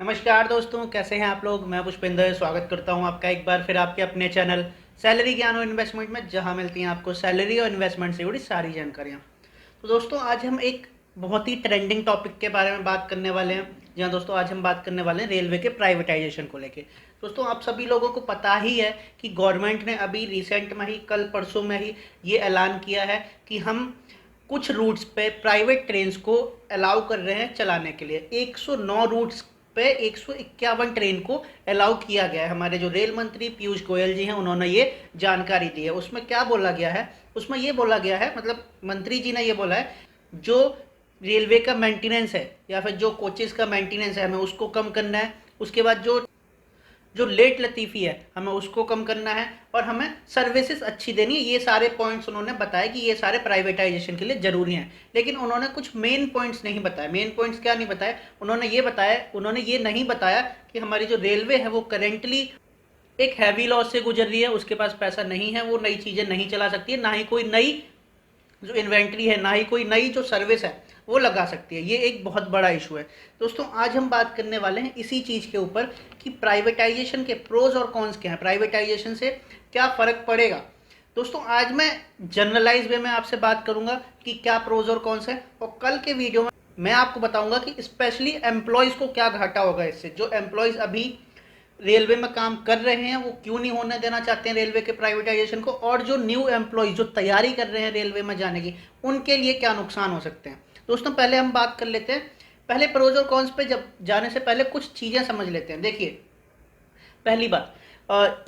नमस्कार दोस्तों, कैसे हैं आप लोग। मैं पुष्पेंद्र स्वागत करता हूं आपका एक बार फिर आपके अपने चैनल सैलरी ज्ञान और इन्वेस्टमेंट में, जहां मिलती हैं आपको सैलरी और इन्वेस्टमेंट से जुड़ी सारी जानकारियां। तो दोस्तों, आज हम एक बहुत ही ट्रेंडिंग टॉपिक के बारे में बात करने वाले हैं। जी हाँ दोस्तों, आज हम बात करने वाले हैं रेलवे के प्राइवेटाइजेशन को लेके। दोस्तों, आप सभी लोगों को पता ही है कि गवर्नमेंट ने अभी रिसेंट में ही, कल परसों में ही ये ऐलान किया है कि हम कुछ रूट्स पे प्राइवेट ट्रेन्स को अलाउ कर रहे हैं चलाने के लिए। 109 रूट्स पे 151 ट्रेन को अलाउ किया गया है। हमारे जो रेल मंत्री पीयूष गोयल जी हैं, उन्होंने ये जानकारी दी है। उसमें क्या बोला गया है, उसमें ये बोला गया है, मतलब मंत्री जी ने ये बोला है, जो रेलवे का मेंटेनेंस है या फिर जो कोचेस का मेंटेनेंस है, हमें उसको कम करना है। उसके बाद जो जो लेट लतीफ़ी है, हमें उसको कम करना है और हमें सर्विसेज अच्छी देनी है। ये सारे पॉइंट्स उन्होंने बताया कि ये सारे प्राइवेटाइजेशन के लिए ज़रूरी हैं। लेकिन उन्होंने कुछ मेन पॉइंट्स नहीं बताए। मेन पॉइंट्स क्या नहीं बताए, उन्होंने ये नहीं बताया कि हमारी जो रेलवे है वो करेंटली एक हैवी लॉस से गुजर रही है। उसके पास पैसा नहीं है, वो नई चीज़ें नहीं चला सकती है, ना ही कोई नई जो इन्वेंट्री है, ना ही कोई नई जो सर्विस है वो लगा सकती है। ये एक बहुत बड़ा इशू है। दोस्तों, आज हम बात करने वाले हैं इसी चीज़ के ऊपर कि प्राइवेटाइजेशन के प्रोज और कॉन्स क्या हैं, प्राइवेटाइजेशन से क्या फ़र्क पड़ेगा। दोस्तों, आज मैं जनरलाइज वे में आपसे बात करूंगा कि क्या प्रोज और कॉन्स हैं, और कल के वीडियो में मैं आपको बताऊंगा कि स्पेशली एम्प्लॉयज़ को क्या घाटा होगा इससे। जो एम्प्लॉयज़ अभी रेलवे में काम कर रहे हैं वो क्यों नहीं होने देना चाहते हैं रेलवे के प्राइवेटाइजेशन को, और जो न्यू एम्प्लॉयज़ जो तैयारी कर रहे हैं रेलवे में जाने की, उनके लिए क्या नुकसान हो सकते हैं। दोस्तों, पहले हम बात कर लेते हैं, पहले प्रोज और कॉन्स पे जब जाने से पहले कुछ चीज़ें समझ लेते हैं। देखिए, पहली बात,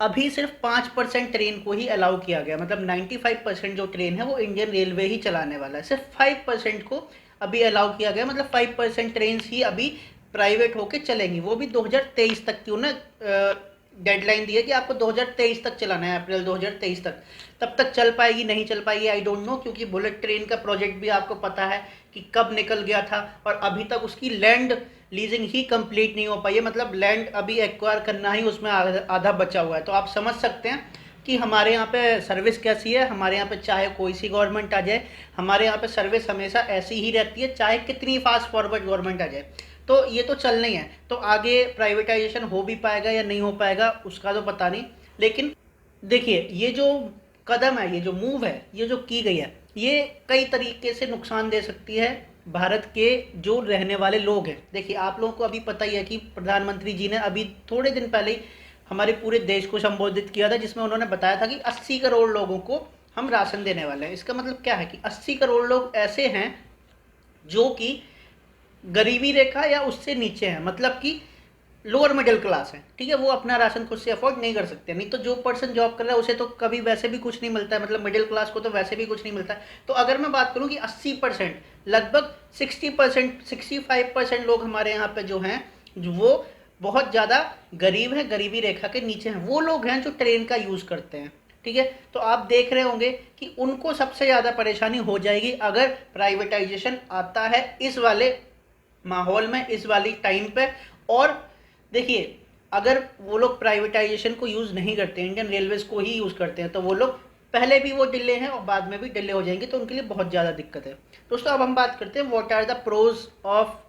अभी सिर्फ 5% ट्रेन को ही अलाउ किया गया, मतलब 95% जो ट्रेन है वो इंडियन रेलवे ही चलाने वाला है। सिर्फ 5% को अभी अलाउ किया गया, मतलब 5% ट्रेन ही अभी प्राइवेट होके चलेंगी। वो भी 2023 तक की उन्हें डेडलाइन दी है कि आपको 2023 तक चलाना है, अप्रैल 2023 तक। तब तक चल पाएगी नहीं चल पाएगी आई डोंट नो, क्योंकि बुलेट ट्रेन का प्रोजेक्ट भी आपको पता है कि कब निकल गया था और अभी तक उसकी लैंड लीजिंग ही कंप्लीट नहीं हो पाई है। मतलब लैंड अभी एक्वायर करना ही उसमें आधा बचा हुआ है। तो आप समझ सकते हैं कि हमारे यहाँ पे सर्विस कैसी है। हमारे यहाँ पे चाहे कोई सी गवर्नमेंट आ जाए, हमारे यहाँ पे सर्विस हमेशा ऐसी ही रहती है, चाहे कितनी फास्ट फॉरवर्ड गवर्नमेंट आ जाए। तो ये तो चलना ही है। तो आगे प्राइवेटाइजेशन हो भी पाएगा या नहीं हो पाएगा उसका तो पता नहीं। लेकिन देखिए, ये जो कदम है, ये जो मूव है, ये जो की गई है, ये कई तरीके से नुकसान दे सकती है भारत के जो रहने वाले लोग हैं। देखिए, आप लोगों को अभी पता ही है कि प्रधानमंत्री जी ने अभी थोड़े दिन पहले ही हमारे पूरे देश को संबोधित किया था, जिसमें उन्होंने बताया था कि 80 करोड़ लोगों को हम राशन देने वाले हैं। इसका मतलब क्या है कि 80 करोड़ लोग ऐसे हैं जो कि गरीबी रेखा या उससे नीचे हैं, मतलब कि लोअर मिडिल क्लास है। ठीक है, वो अपना राशन खुद से अफोर्ड नहीं कर सकते। नहीं तो जो पर्सन जॉब कर रहा है उसे तो कभी वैसे भी कुछ नहीं मिलता है, मतलब मिडिल क्लास को तो वैसे भी कुछ नहीं मिलता है। तो अगर मैं बात करूं कि 80%, लगभग 60%, 65% लोग हमारे यहाँ पे जो हैं, वो बहुत ज़्यादा गरीब हैं, गरीबी रेखा के नीचे हैं। वो लोग हैं जो ट्रेन का यूज़ करते हैं। ठीक है, तो आप देख रहे होंगे कि उनको सबसे ज़्यादा परेशानी हो जाएगी अगर प्राइवेटाइजेशन आता है इस वाले माहौल में, इस वाली टाइम पे। और देखिए, अगर वो लोग प्राइवेटाइजेशन को यूज़ नहीं करते, इंडियन रेलवेज को ही यूज़ करते हैं, तो वो लोग पहले भी वो डिले हैं और बाद में भी डिले हो जाएंगे, तो उनके लिए बहुत ज़्यादा दिक्कत है। दोस्तों, अब हम बात करते हैं what are the pros of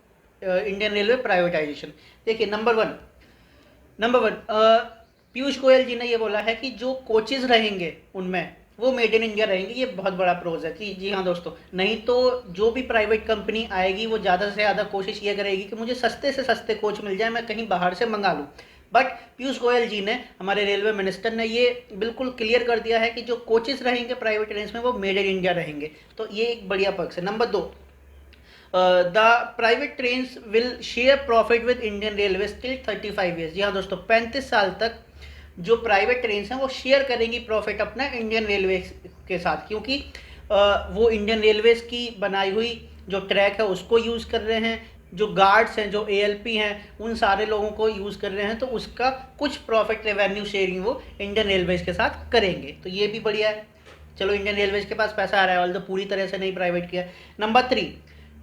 Indian railway privatization. देखिए, नंबर वन, पीयूष गोयल जी ने ये बोला है कि जो कोचेज रहेंगे उनमें वो मेड इन इंडिया रहेंगे। ये बहुत बड़ा प्रोज है कि जी हाँ दोस्तों, नहीं तो जो भी प्राइवेट कंपनी आएगी वो ज़्यादा से ज़्यादा कोशिश ये करेगी कि मुझे सस्ते से सस्ते कोच मिल जाए, मैं कहीं बाहर से मंगा लूँ। बट पीयूष गोयल जी ने, हमारे रेलवे मिनिस्टर ने, ये बिल्कुल क्लियर कर दिया है कि जो कोचेज रहेंगे प्राइवेट ट्रेन में वो मेड इन इंडिया रहेंगे। तो ये एक बढ़िया पक्ष है। नंबर दो, the private train will share profit with Indian railway till 35 years. जी हाँ दोस्तों, 35 साल तक जो प्राइवेट ट्रेन हैं वो शेयर करेंगी प्रॉफिट अपना इंडियन रेलवे के साथ, क्योंकि वो इंडियन रेलवेज की बनाई हुई जो ट्रैक है उसको यूज़ कर रहे हैं, जो गार्ड्स हैं, जो एएलपी हैं, उन सारे लोगों को यूज़ कर रहे हैं। तो उसका कुछ प्रॉफिट रेवेन्यू शेयरिंग वो इंडियन रेलवेज के साथ करेंगे। तो ये भी बढ़िया है। चलो, इंडियन रेलवेज के पास पैसा आ रहा है, ऑल्दो पूरी तरह से नहीं प्राइवेट किया। Number 3,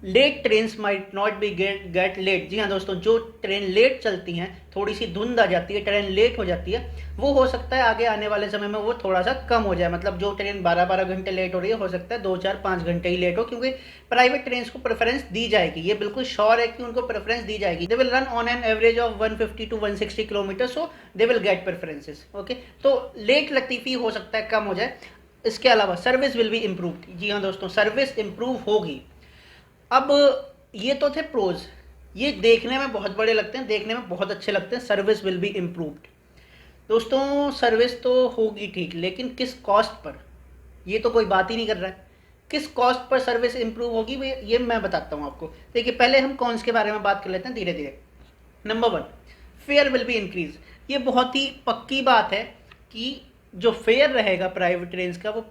late trains might not be get late. जी हाँ दोस्तों, जो ट्रेन लेट चलती हैं, थोड़ी सी धुंध आ जाती है, ट्रेन लेट हो जाती है, वो हो सकता है आगे आने वाले समय में वो थोड़ा सा कम हो जाए। मतलब जो ट्रेन 12-12 घंटे लेट हो रही है, हो सकता है 2-4-5 घंटे ही लेट हो, क्योंकि प्राइवेट ट्रेन को प्रेफरेंस दी जाएगी। ये बिल्कुल श्योर है कि उनको प्रेफरेंस दी जाएगी। They will run on an average of 150 to 160 kilometre, so they will get preferences. Okay, तो लेट लतीफ़ी हो सकता है कम हो जाए। इसके अलावा सर्विस विल बी इम्प्रूव्ड। जी हाँ दोस्तों, सर्विस इम्प्रूव होगी। अब ये तो थे प्रोज, ये देखने में बहुत बड़े लगते हैं, देखने में बहुत अच्छे लगते हैं। Service will be improved. दोस्तों सर्विस तो होगी ठीक, लेकिन किस कॉस्ट पर, ये तो कोई बात ही नहीं कर रहा है। किस कॉस्ट पर सर्विस इम्प्रूव होगी ये मैं बताता हूँ आपको। देखिए, पहले हम कॉन्स के बारे में बात कर लेते हैं धीरे धीरे। Number 1, fair will be increase. ये बहुत ही पक्की बात है कि जो फेयर रहेगा प्राइवेट ट्रेन का, वो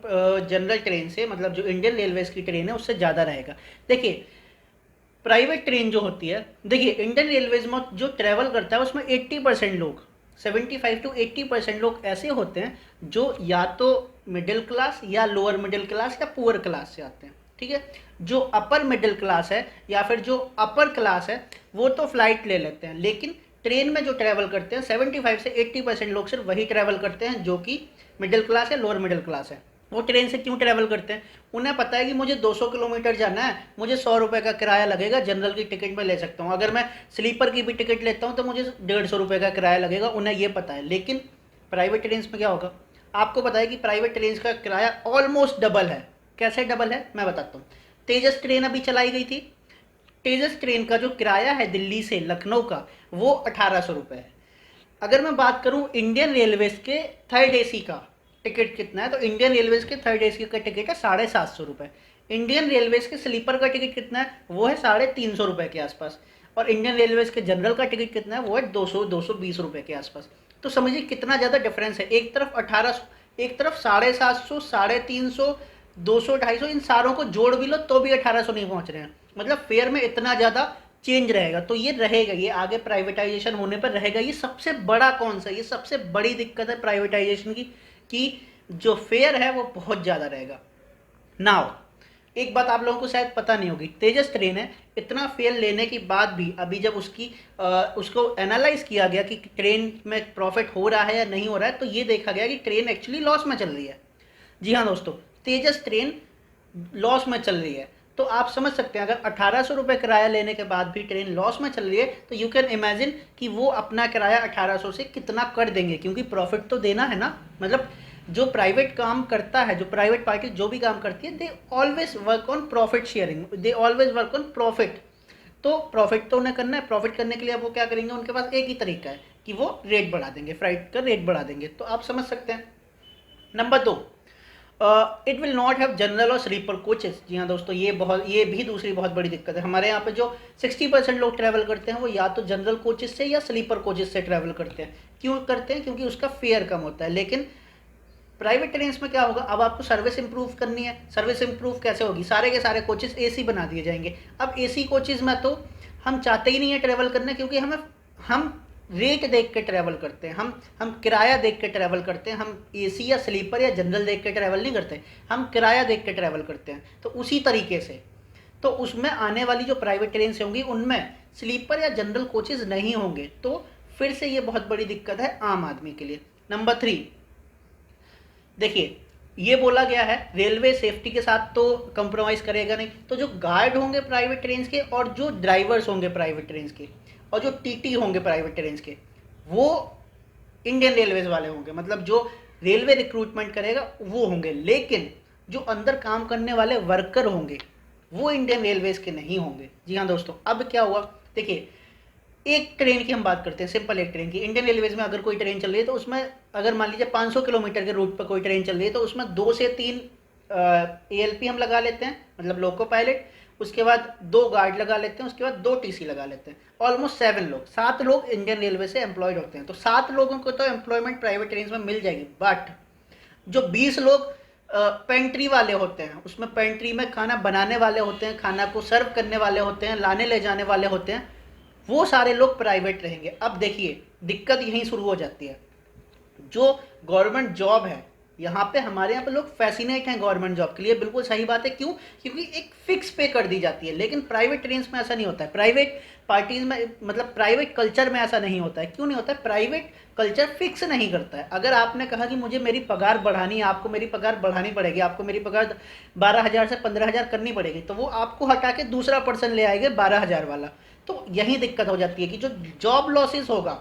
जनरल ट्रेन से, मतलब जो इंडियन रेलवेज की ट्रेन है उससे ज़्यादा रहेगा। देखिए, प्राइवेट ट्रेन जो होती है, देखिए इंडियन रेलवेज में जो ट्रैवल करता है उसमें 80% लोग, 75 to 80% लोग ऐसे होते हैं जो या तो मिडिल क्लास या लोअर मिडिल क्लास या पुअर क्लास से आते हैं। ठीक है, जो अपर मिडिल क्लास है या फिर जो अपर क्लास है वो तो फ्लाइट ले लेते हैं, लेकिन ट्रेन में जो ट्रैवल करते हैं 75 से 80% लोग सिर्फ वही ट्रैवल करते हैं जो कि मिडिल क्लास है, लोअर मिडिल क्लास है। वो ट्रेन से क्यों ट्रैवल करते हैं? उन्हें पता है कि मुझे 200 किलोमीटर जाना है, मुझे 100 रुपये का किराया लगेगा, जनरल की टिकट में ले सकता हूँ। अगर मैं स्लीपर की भी टिकट लेता हूँ तो मुझे 150 रुपये का किराया लगेगा, उन्हें ये पता है। लेकिन प्राइवेट ट्रेन में क्या होगा? आपको पता है कि प्राइवेट ट्रेन का किराया ऑलमोस्ट डबल है। कैसे डबल है मैं बताता हूँ। तेजस ट्रेन अभी चलाई गई थी, तेजस ट्रेन का जो किराया है दिल्ली से लखनऊ का, वो 1800 रुपये है। अगर मैं बात करूं इंडियन रेलवेज के थर्ड एसी का टिकट कितना है, तो इंडियन रेलवेज के थर्ड एसी का टिकट है 750 रुपये। इंडियन रेलवेज के स्लीपर का टिकट कितना है? वो है 350 रुपये के आसपास। और इंडियन रेलवेज के जनरल का टिकट कितना है? वो है 200-220 रुपये के आसपास। तो समझिए कितना ज़्यादा डिफरेंस है। एक तरफ 1800, एक तरफ 750, 350, 200, 250, इन सारों को जोड़ भी लो तो भी 1800 नहीं पहुँच रहे हैं। मतलब फेयर में इतना ज़्यादा चेंज रहेगा। तो ये रहेगा, ये आगे प्राइवेटाइजेशन होने पर रहेगा। ये सबसे बड़ा कौन सा, ये सबसे बड़ी दिक्कत है प्राइवेटाइजेशन की, कि जो फेयर है वो बहुत ज़्यादा रहेगा। नाउ एक बात आप लोगों को शायद पता नहीं होगी, तेजस ट्रेन है, इतना फेयर लेने के बाद भी अभी जब उसको एनालाइज किया गया कि ट्रेन में प्रॉफिट हो रहा है या नहीं हो रहा है, तो ये देखा गया कि ट्रेन एक्चुअली लॉस में चल रही है। जी हाँ दोस्तों, तेजस ट्रेन लॉस में चल रही है। तो आप समझ सकते हैं, अगर 1800 रुपये किराया लेने के बाद भी ट्रेन लॉस में चल रही है, तो यू कैन इमेजिन कि वो अपना किराया 1800 से कितना कर देंगे, क्योंकि प्रॉफिट तो देना है ना। मतलब जो प्राइवेट काम करता है, जो प्राइवेट पार्टी जो भी काम करती है, they always work on profit sharing, they always work on profit. तो प्रॉफिट तो उन्हें करना है, प्रॉफिट करने के लिए वो क्या करेंगे, उनके पास एक ही तरीका है कि वो रेट बढ़ा देंगे, फ्लाइट का रेट बढ़ा देंगे। तो आप समझ सकते हैं। Number 2, it will not have general और स्लीपर कोचेस। जी हाँ दोस्तों, ये भी दूसरी बहुत बड़ी दिक्कत है। हमारे यहाँ पे जो 60% लोग ट्रैवल करते हैं वो या तो जनरल कोचेस से या स्लीपर कोचेस से ट्रैवल करते हैं। क्यों करते हैं? क्योंकि उसका फेयर कम होता है। लेकिन प्राइवेट ट्रेन में क्या होगा, अब आपको सर्विस इंप्रूव करनी है। सर्विस इंप्रूव कैसे होगी? सारे के सारे कोचेस एसी बना दिए जाएंगे। अब एसी कोचेस में तो हम चाहते ही नहीं है ट्रैवल करना, क्योंकि हम रेट देख के ट्रैवल करते हैं, हम किराया देख के ट्रैवल करते हैं। हम एसी या स्लीपर या जनरल देख के ट्रैवल नहीं करते, हम किराया देख के ट्रैवल करते हैं। तो उसी तरीके से तो उसमें आने वाली जो प्राइवेट ट्रेन से होंगी उनमें स्लीपर या जनरल कोचेज नहीं होंगे। तो फिर से ये बहुत बड़ी दिक्कत है आम आदमी के लिए। नंबर 3, देखिए ये बोला गया है रेलवे सेफ्टी के साथ तो कंप्रोमाइज़ करेगा नहीं। तो जो गार्ड होंगे प्राइवेट ट्रेन के और जो ड्राइवर्स होंगे प्राइवेट ट्रेन के और जो टीटी होंगे प्राइवेट ट्रेन के, वो इंडियन रेलवेज वाले होंगे। मतलब जो रेलवे रिक्रूटमेंट करेगा वो होंगे। लेकिन जो अंदर काम करने वाले वर्कर होंगे वो इंडियन रेलवेज के नहीं होंगे। जी हाँ दोस्तों, अब क्या हुआ, देखिए एक ट्रेन की हम बात करते हैं, सिंपल एक ट्रेन की। इंडियन रेलवेज में अगर कोई ट्रेन चल रही है तो उसमें अगर मान लीजिए 500 किलोमीटर के रूट पर कोई ट्रेन चल रही है तो उसमें 2 से 3 ALP हम लगा लेते हैं, मतलब लोको पायलट। उसके बाद 2 गार्ड लगा लेते हैं, उसके बाद 2 TC लगा लेते हैं। ऑलमोस्ट 7 लोग इंडियन रेलवे से एम्प्लॉयड होते हैं। तो 7 लोगों को तो एम्प्लॉयमेंट प्राइवेट ट्रेन में मिल जाएगी। बट जो 20 लोग पेंट्री वाले होते हैं, उसमें पेंट्री में खाना बनाने वाले होते हैं, खाना को सर्व करने वाले होते हैं, लाने ले जाने वाले होते हैं, वो सारे लोग प्राइवेट रहेंगे। अब देखिए दिक्कत यहीं शुरू हो जाती है। जो गवर्नमेंट जॉब है यहाँ पे हमारे यहाँ पे लोग फैसिनेट हैं गवर्नमेंट जॉब के लिए, बिल्कुल सही बात है। क्यों? क्योंकि एक फिक्स पे कर दी जाती है। लेकिन प्राइवेट ट्रेन्स में ऐसा नहीं होता है, प्राइवेट पार्टीज में, मतलब प्राइवेट कल्चर में ऐसा नहीं होता है। क्यों नहीं होता है? प्राइवेट कल्चर फिक्स नहीं करता है। अगर आपने कहा कि मुझे मेरी पगार बढ़ानी है, आपको मेरी पगार बढ़ानी पड़ेगी, आपको मेरी पगार 12,000 से 15,000 करनी पड़ेगी, तो वो आपको हटा के दूसरा पर्सन ले आएंगे 12,000 वाला। तो यही दिक्कत हो जाती है कि जो जॉब लॉसेस होगा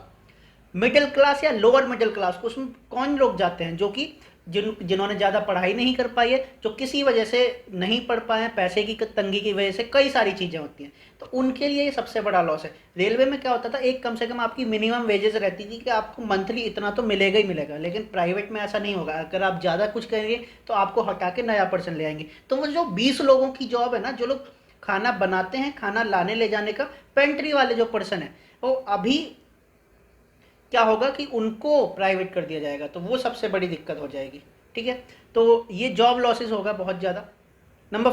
मिडिल क्लास या लोअर मिडिल क्लास को, उसमें कौन लोग जाते हैं? जो कि जिन्होंने ज़्यादा पढ़ाई नहीं कर पाई है, जो किसी वजह से नहीं पढ़ पाए हैं, पैसे की तंगी की वजह से, कई सारी चीज़ें होती हैं, तो उनके लिए ये सबसे बड़ा लॉस है। रेलवे में क्या होता था, एक कम से कम आपकी मिनिमम वेजेस रहती थी कि आपको मंथली इतना तो मिलेगा ही मिलेगा। लेकिन प्राइवेट में ऐसा नहीं होगा, अगर आप ज़्यादा कुछ करेंगे तो आपको हटा के नया पर्सन ले आएंगे। तो वो जो 20 लोगों की जॉब है ना, जो लोग खाना बनाते हैं, खाना लाने ले जाने का, पेंट्री वाले जो पर्सन है, वो अभी क्या होगा कि उनको प्राइवेट कर दिया जाएगा, तो वो सबसे बड़ी दिक्कत हो जाएगी। ठीक है, तो ये जॉब लॉसेस होगा बहुत ज़्यादा। Number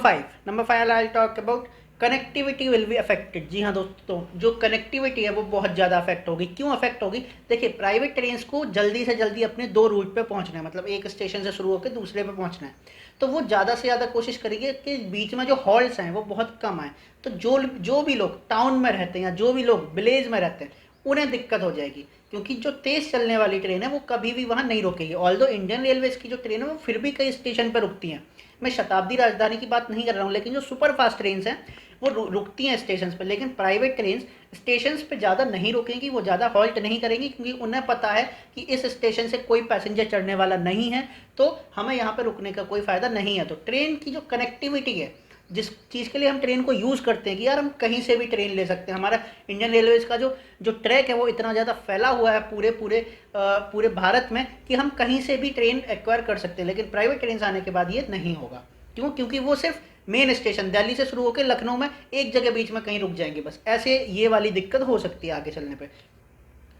five I talk about connectivity will be affected. जी हाँ दोस्तों, जो कनेक्टिविटी है वो बहुत ज़्यादा अफेक्ट होगी। क्यों अफेक्ट होगी? देखिए, प्राइवेट ट्रेन्स को जल्दी से जल्दी अपने 2 रूट पे पहुंचना है, मतलब एक स्टेशन से शुरू होकर दूसरे पे पहुंचना है, तो वो ज़्यादा से ज़्यादा कोशिश करेंगे कि बीच में जो हॉल्ट्स हैं वो बहुत कम आए। तो जो भी लोग टाउन में रहते हैं या जो भी लोग विलेज में रहते हैं, उन्हें दिक्कत हो जाएगी, क्योंकि जो तेज़ चलने वाली ट्रेन है वो कभी भी वहाँ नहीं रुकेगी। ऑल्दो इंडियन रेलवेज़ की जो ट्रेन है वो फिर भी कई स्टेशन पर रुकती हैं। मैं शताब्दी राजधानी की बात नहीं कर रहा हूँ, लेकिन जो सुपर फास्ट ट्रेन हैं वो रुकती हैं स्टेशन पर। लेकिन प्राइवेट ट्रेन स्टेशन पे ज़्यादा नहीं रुकेंगी, वो ज़्यादा हॉल्ट नहीं करेंगी, क्योंकि उन्हें पता है कि इस स्टेशन से कोई पैसेंजर चढ़ने वाला नहीं है, तो हमें यहाँ पर रुकने का कोई फ़ायदा नहीं है। तो ट्रेन की जो कनेक्टिविटी है, जिस चीज़ के लिए हम ट्रेन को यूज़ करते हैं कि यार हम कहीं से भी ट्रेन ले सकते हैं, हमारा इंडियन रेलवेज़ का जो ट्रैक है वो इतना ज़्यादा फैला हुआ है पूरे भारत में कि हम कहीं से भी ट्रेन एक्वायर कर सकते हैं। लेकिन प्राइवेट ट्रेन आने के बाद ये नहीं होगा। क्यों? क्योंकि वो सिर्फ मेन स्टेशन दिल्ली से शुरू होकर लखनऊ में एक जगह बीच में कहीं रुक जाएंगे बस। ऐसे ये वाली दिक्कत हो सकती है आगे चलने पर।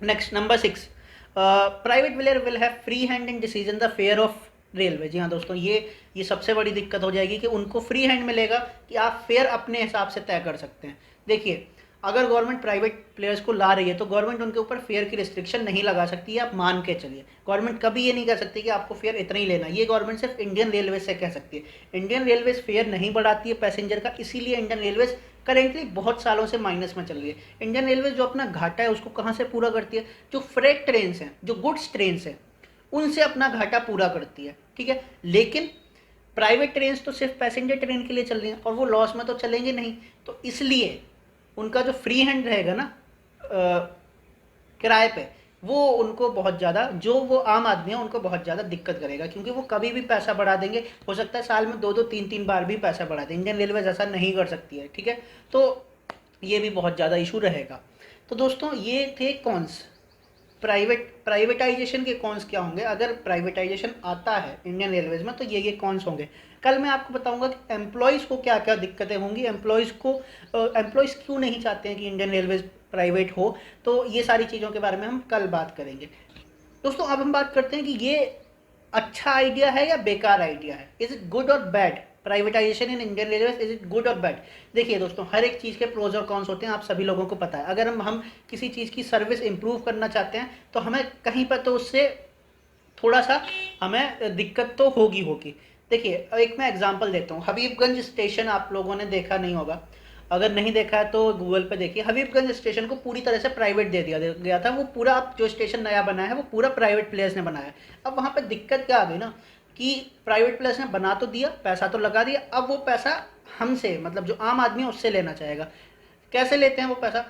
Next, number 6, private will have free hand in decision the fare of railway. जी हाँ दोस्तों, ये सबसे बड़ी दिक्कत हो जाएगी कि उनको फ्री हैंड मिलेगा कि आप फेयर अपने हिसाब से तय कर सकते हैं। देखिए, अगर गवर्नमेंट प्राइवेट प्लेयर्स को ला रही है तो गवर्नमेंट उनके ऊपर फेयर की रिस्ट्रिक्शन नहीं लगा सकती है, आप मान के चलिए। गवर्नमेंट कभी ये नहीं कह सकती कि आपको फेयर इतना ही लेना, ये गवर्नमेंट सिर्फ इंडियन रेलवे से कह सकती है। इंडियन रेलवेज फेयर नहीं बढ़ाती है पैसेंजर का, इसीलिए इंडियन रेलवेज करेंटली बहुत सालों से माइनस में चल रही है। इंडियन रेलवेज जो अपना घाटा है उसको कहाँ से पूरा करती है? जो फ्रेट ट्रेन हैं, जो गुड्स ट्रेन हैं, उनसे अपना घाटा पूरा करती है। ठीक है, लेकिन प्राइवेट ट्रेन तो सिर्फ पैसेंजर ट्रेन के लिए चल रही हैं और वो लॉस में तो चलेंगे नहीं, तो इसलिए उनका जो फ्री हैंड रहेगा ना किराए पे, वो उनको बहुत ज़्यादा, जो वो आम आदमी है उनको बहुत ज़्यादा दिक्कत करेगा, क्योंकि वो कभी भी पैसा बढ़ा देंगे। हो सकता है साल में 2-2 3-3 बार भी पैसा बढ़ा दें, इंडियन रेलवेज ऐसा नहीं कर सकती है। ठीक है, तो ये भी बहुत ज़्यादा इशू रहेगा। तो दोस्तों, ये थे कॉन्स। प्राइवेटाइजेशन के कॉन्स क्या होंगे अगर प्राइवेटाइजेशन आता है इंडियन रेलवेज में, तो ये कॉन्स होंगे। कल मैं आपको बताऊंगा कि एम्प्लॉयज़ को क्या क्या दिक्कतें होंगी, एम्प्लॉयज़ क्यों नहीं चाहते हैं कि इंडियन रेलवेज प्राइवेट हो, तो ये सारी चीज़ों के बारे में हम कल बात करेंगे। दोस्तों, अब हम बात करते हैं कि ये अच्छा आइडिया है या बेकार आइडिया है, इज इट गुड और bad? Privatisation in Indian railways, is it good और बैड? देखिए दोस्तों, हर एक चीज़ के प्रोज और कॉन्स होते हैं, आप सभी लोगों को पता है। अगर हम किसी चीज़ की सर्विस इंप्रूव करना चाहते हैं तो हमें कहीं पर तो उससे थोड़ा सा हमें दिक्कत तो होगी। देखिए, एक मैं एग्जांपल देता हूँ। हबीबगंज स्टेशन आप लोगों ने देखा नहीं होगा, अगर नहीं देखा है तो गूगल पे देखिए। हबीबगंज स्टेशन को पूरी तरह से प्राइवेट दे दिया गया था। वो पूरा जो स्टेशन नया बना है वो पूरा प्राइवेट प्लेयर्स ने बनाया है। अब वहाँ पे दिक्कत क्या आ गई ना कि प्राइवेट प्लेयर्स ने बना तो दिया, पैसा तो लगा दिया, अब वो पैसा हमसे, मतलब जो आम आदमी है उससे लेना चाहेगा। कैसे लेते हैं वो पैसा?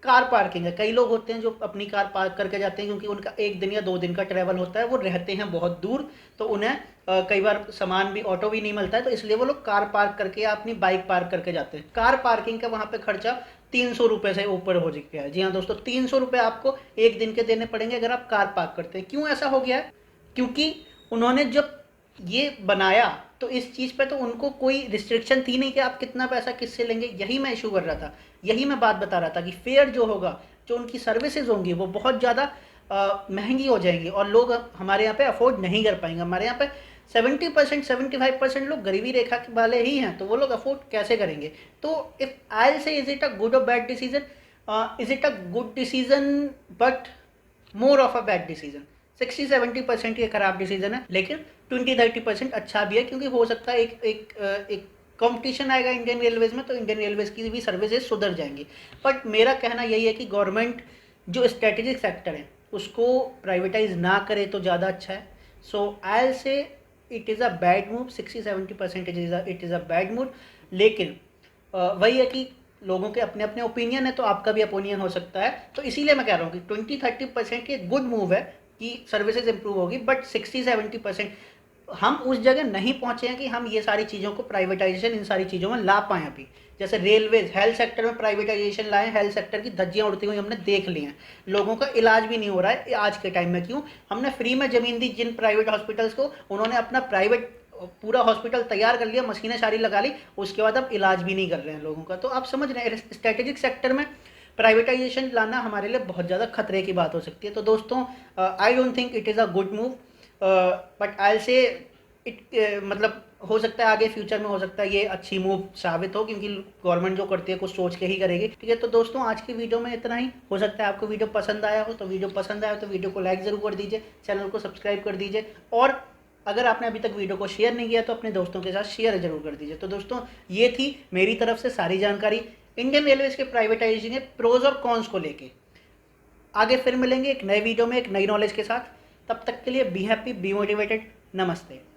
कार पार्किंग है, कई लोग होते हैं जो अपनी कार पार्क करके जाते हैं, क्योंकि उनका 1 दिन या 2 दिन का ट्रैवल होता है, वो रहते हैं बहुत दूर, तो उन्हें कई बार सामान भी, ऑटो भी नहीं मिलता है, तो इसलिए वो लोग कार पार्क करके या अपनी बाइक पार्क करके जाते हैं। कार पार्किंग का वहाँ पे खर्चा 300 रुपये से ऊपर हो चुका है। जी हाँ दोस्तों, 300 रुपये आपको 1 दिन के देने पड़ेंगे अगर आप कार पार्क करते हैं। क्यों ऐसा हो गया है? क्योंकि उन्होंने जब ये बनाया तो इस चीज़ पे तो उनको कोई रिस्ट्रिक्शन थी नहीं कि आप कितना पैसा किससे लेंगे। यही मैं इशू कर रहा था, यही मैं बात बता रहा था कि फेयर जो होगा, जो उनकी सर्विसेज होंगी वो बहुत ज़्यादा महंगी हो जाएंगी और लोग हमारे यहाँ पे अफोर्ड नहीं कर पाएंगे। हमारे यहाँ पे 70% 75% लोग गरीबी रेखा के वाले ही हैं, तो वो लोग अफोर्ड कैसे करेंगे? तो इफ़ आई से इज इट अ गुड और bad decision? Is it a good decision but more of a bad decision? 60-70% ये खराब डिसीजन है, लेकिन 20-30% अच्छा भी है, क्योंकि हो सकता है एक कंपटीशन आएगा इंडियन रेलवेज में, तो इंडियन रेलवेज की भी सर्विसेज सुधर जाएंगी। बट मेरा कहना यही है कि गवर्नमेंट जो स्ट्रेटेजिक सेक्टर है उसको प्राइवेटाइज ना करे तो ज़्यादा अच्छा है। सो आई से it is a bad move, 60-70% it is a bad move. लेकिन वही है कि लोगों के अपने अपने ओपिनियन है, तो आपका भी ओपिनियन हो सकता है। तो इसीलिए मैं कह रहा हूँ कि 20-30% ये गुड मूव है कि सर्विसेज इंप्रूव होगी, बट 60-70% हम उस जगह नहीं पहुंचे हैं कि हम ये सारी चीज़ों को प्राइवेटाइजेशन इन सारी चीज़ों में ला पाएँ अभी। जैसे रेलवेज, हेल्थ सेक्टर में प्राइवेटाइजेशन लाए, हेल्थ सेक्टर की धज्जियां उड़ती हुई हमने देख ली हैं। लोगों का इलाज भी नहीं हो रहा है आज के टाइम में। क्यों? हमने फ्री में ज़मीन दी जिन प्राइवेट हॉस्पिटल्स को, उन्होंने अपना प्राइवेट पूरा हॉस्पिटल तैयार कर लिया, मशीनें सारी लगा ली, उसके बाद अब इलाज भी नहीं कर रहे हैं लोगों का। तो आप समझ रहे हैं स्ट्रेटेजिक सेक्टर में प्राइवेटाइजेशन लाना हमारे लिए बहुत ज़्यादा खतरे की बात हो सकती है। तो दोस्तों, I don't think it is a good move, but I से इट मतलब हो सकता है आगे फ्यूचर में हो सकता है ये अच्छी मूव साबित हो, क्योंकि गवर्नमेंट जो करती है कुछ सोच के ही करेगी। ठीक है, तो दोस्तों आज की वीडियो में इतना ही। हो सकता है आपको वीडियो पसंद आया हो, तो वीडियो को लाइक ज़रूर कर दीजिए, चैनल को सब्सक्राइब कर दीजिए, और अगर आपने अभी तक वीडियो को शेयर नहीं किया तो अपने दोस्तों के साथ शेयर जरूर कर दीजिए। तो दोस्तों, ये थी मेरी तरफ से सारी जानकारी इंडियन रेलवेज के प्राइवेटाइजेशन के प्रोज और कॉन्स को लेके। आगे फिर मिलेंगे एक नए वीडियो में एक नई नॉलेज के साथ। तब तक के लिए बी हैप्पी, बी मोटिवेटेड। नमस्ते।